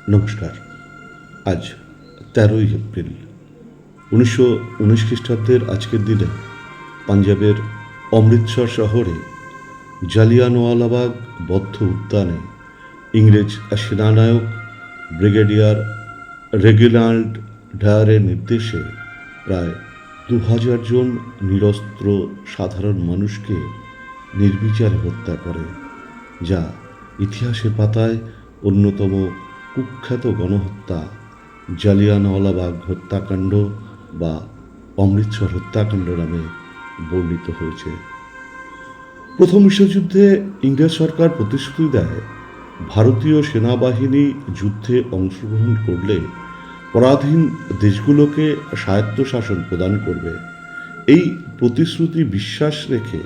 নমস্কার। আজ ১৩ই এপ্রিল ১৯১৯ খ্রিস্টাব্দের আজকের দিনে পাঞ্জাবের অমৃতসর শহরে জালিয়ানওয়ালাবাগ বৌদ্ধ উদ্যানে ইংরেজ সেনানায়ক ব্রিগেডিয়ার রেগিনাল্ড ডায়ারের নির্দেশে প্রায় ২০০০ জন নিরস্ত্র সাধারণ মানুষকে নির্বিচারে হত্যা করে, যা ইতিহাসের পাতায় অন্যতম কুখ্যাত গণহত্যা জালিয়ানওয়ালাবাগ হত্যাকাণ্ড বা অমৃতসর হত্যাকাণ্ড নামে বর্ণিত হয়েছে। প্রথম বিশ্বযুদ্ধে ইংরেজ সরকার প্রতিশ্রুতি দেয় ভারতীয় সেনাবাহিনী যুদ্ধে অংশগ্রহণ করলে পরাধীন দেশগুলোকে স্বায়ত্তশাসন প্রদান করবে। এই প্রতিশ্রুতি বিশ্বাস রেখে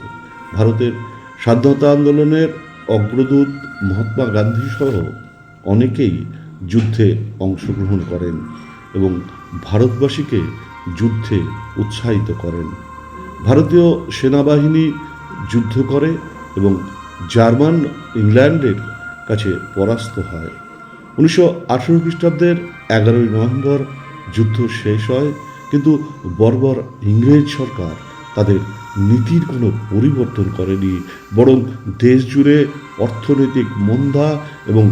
ভারতের স্বাধীনতা আন্দোলনের অগ্রদূত মহাত্মা গান্ধী সহ অনেকেই যুদ্ধে অংশগ্রহণ করেন এবং ভারতবাসীকে যুদ্ধে উৎসাহিত করেন। ভারতীয় সেনাবাহিনী যুদ্ধ করে এবং জার্মান ইংল্যান্ডের কাছে পরাস্ত হয়। ১৯১৮ খ্রিস্টাব্দের ১১ই নভেম্বর যুদ্ধ শেষ হয়, কিন্তু বর্বর ইংরেজ সরকার তাদের নীতির কোনো পরিবর্তন করেনি, বরং দেশ জুড়ে অর্থনৈতিক মন্দা এবং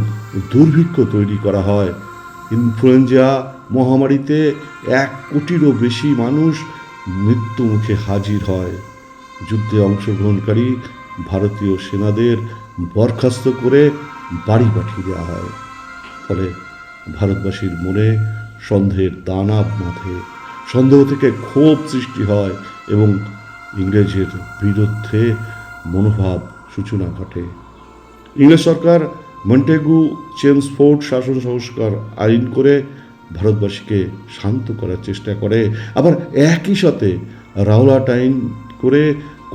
দুর্ভিক্ষ তৈরি করা হয়। ইনফ্লুয়েঞ্জা মহামারীতে ১ কোটিরও বেশি মানুষ মৃত্যুমুখে হাজির হয়। যুদ্ধে অংশগ্রহণকারী ভারতীয় সেনাদের বরখাস্ত করে বাড়ি পাঠিয়ে দেওয়া হয়। ফলে ভারতবাসীর মনে সন্দেহের দানা বাঁধে, সন্দেহ থেকে ক্ষোভ সৃষ্টি হয় এবং ইংরেজের বিরুদ্ধে মনোভাব সূচনা ঘটে। ইংরেজ সরকার মন্টেগু চেমসফোর্ড শাসন সংস্কার আইন করে ভারতবাসীকে শান্ত করার চেষ্টা করে, আবার একই সাথে রাওলাট আইন করে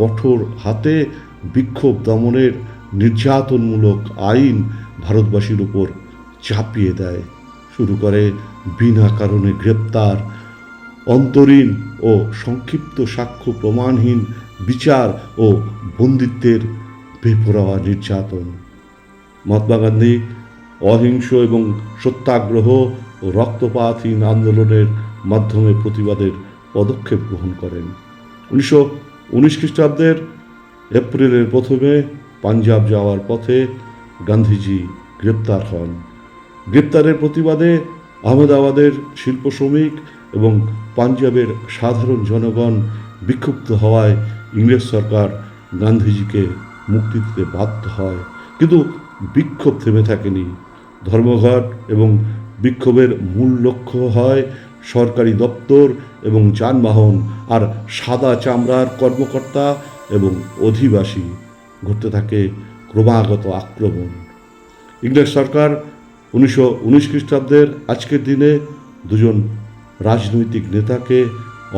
কঠোর হাতে বিক্ষোভ দমনের নির্যাতনমূলক আইন ভারতবাসীর উপর চাপিয়ে দেয়। শুরু করে বিনা কারণে গ্রেপ্তার, অন্তরীণ ও সংক্ষিপ্ত সাক্ষ্য প্রমাণহীন বিচার ও বন্দিত্বের বেপরোয়া নির্যাতন। মহাত্মা গান্ধী অহিংস এবং সত্যাগ্রহ ও রক্তপাতহীন আন্দোলনের মাধ্যমে প্রতিবাদের পদক্ষেপ গ্রহণ করেন। ১৯১৯ খ্রিস্টাব্দের এপ্রিলের প্রথমে পাঞ্জাব যাওয়ার পথে গান্ধীজি গ্রেপ্তার হন। গ্রেপ্তারের প্রতিবাদে আহমেদাবাদের শিল্প শ্রমিক এবং পাঞ্জাবের সাধারণ জনগণ বিক্ষুব্ধ হওয়ায় ইংরেজ সরকার গান্ধীজিকে মুক্তি দিতে বাধ্য হয়, কিন্তু বিক্ষোভ থেমে থাকেনি। ধর্মঘট এবং বিক্ষোভের মূল লক্ষ্য হয় সরকারি দপ্তর এবং যানবাহন আর সাদা চামড়ার কর্মকর্তা এবং অধিবাসী। ঘটতে থাকে ক্রমাগত আক্রমণ। ইংরেজ সরকার ১৯১৯ খ্রিস্টাব্দের আজকের দিনে ২ জন রাজনৈতিক নেতাকে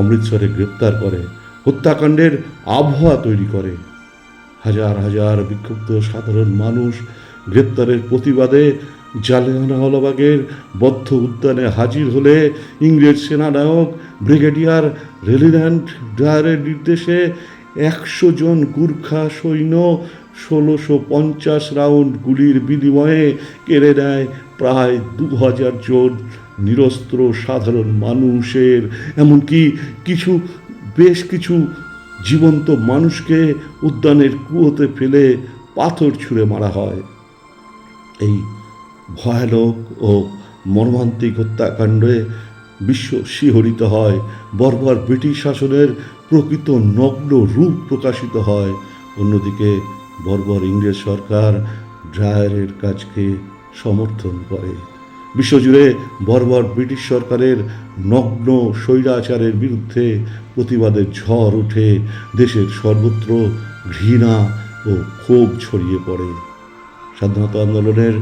অমৃতসরে গ্রেপ্তার করে হত্যাকাণ্ডের আবহাওয়া তৈরি করে। হাজার হাজার বিক্ষুব্ধ সাধারণ মানুষ গ্রেপ্তারের প্রতিবাদে জালিয়ানওয়ালাবাগের বৌদ্ধ উদ্যানে হাজির হলে ইংরেজ সেনানায়ক ব্রিগেডিয়ার রেগিনাল্ড ডায়ারের নির্দেশে ১০০ জন গুর্খা সৈন্য ১৬৫০ রাউন্ড গুলির বিনিময়ে কেড়ে নেয় প্রায় ২০০০ জন নিরস্ত্র সাধারণ মানুষের, এমনকি বেশ কিছু জীবন্ত মানুষকে উদ্যানের কুয়োতে ফেলে পাথর ছুঁড়ে মারা হয়। এই ভয়ানক ও মর্মান্তিক হত্যাকাণ্ডে বিশ্ব শিহরিত হয়। বর্বর ব্রিটিশ শাসনের প্রকৃত নগ্ন রূপ প্রকাশিত হয়। অন্যদিকে বর্বর ইংরেজ সরকার ডায়ারের কাজকে সমর্থন করে। বিশ্বজুড়ে বর্বর ব্রিটিশ সরকারের নগ্ন স্বৈরাচারের বিরুদ্ধে প্রতিবাদের ঝড় ওঠে। দেশের সর্বত্র ঘৃণা ও ক্ষোভ ছড়িয়ে পড়ে। স্বাধীনতা আন্দোলনের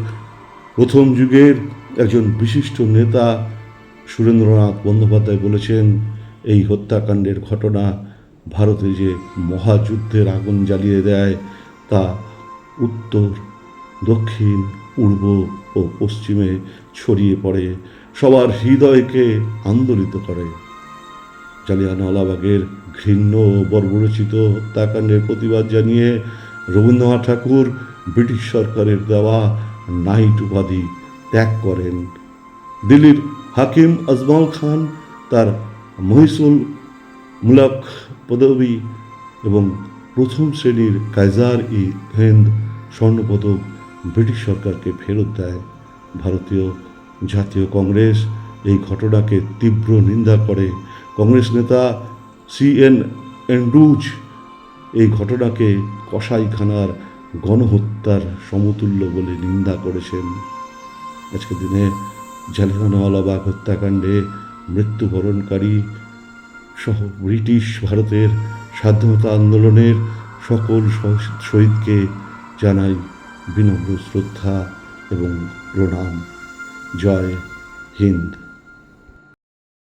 প্রথম যুগের একজন বিশিষ্ট নেতা সুরেন্দ্রনাথ বন্দ্যোপাধ্যায় বলেছেন, এই হত্যাকাণ্ডের ঘটনা ভারতে যে মহাযুদ্ধের আগুন জ্বালিয়ে দেয় তা উত্তর, দক্ষিণ, পূর্ব ও পশ্চিমে ছড়িয়ে পড়ে, সবার হৃদয়কে আন্দোলিত করে। জালিয়ানওয়ালাবাগের ঘৃণ্য ও বর্বরোচিত হত্যাকাণ্ডের প্রতিবাদ জানিয়ে রবীন্দ্রনাথ ঠাকুর ব্রিটিশ সরকারের দেওয়া নাইট উপাধি ত্যাগ করেন। দিল্লির হাকিম আজমল খান তার মহিসুল মুলক পদবী এবং প্রথম শ্রেণীর কাইজার ই হিন্দ স্বর্ণপদক ব্রিটিশ সরকারকে ফেরত দেয়। ভারতীয় জাতীয় কংগ্রেস এই ঘটনাকে তীব্র নিন্দা করে। কংগ্রেস নেতা CN এন্ড্রুজ এই ঘটনাকে কসাইখানার গণহত্যার সমতুল্য বলে নিন্দা করেছেন। আজকের দিনে জালিয়ানওয়ালাবাগ হত্যাকাণ্ডে মৃত্যুবরণকারী সহ ব্রিটিশ ভারতের স্বাধীনতা আন্দোলনের সকল শহীদকে জানাই বিনম্র শ্রদ্ধা এবং প্রণাম। জয় হিন্দ।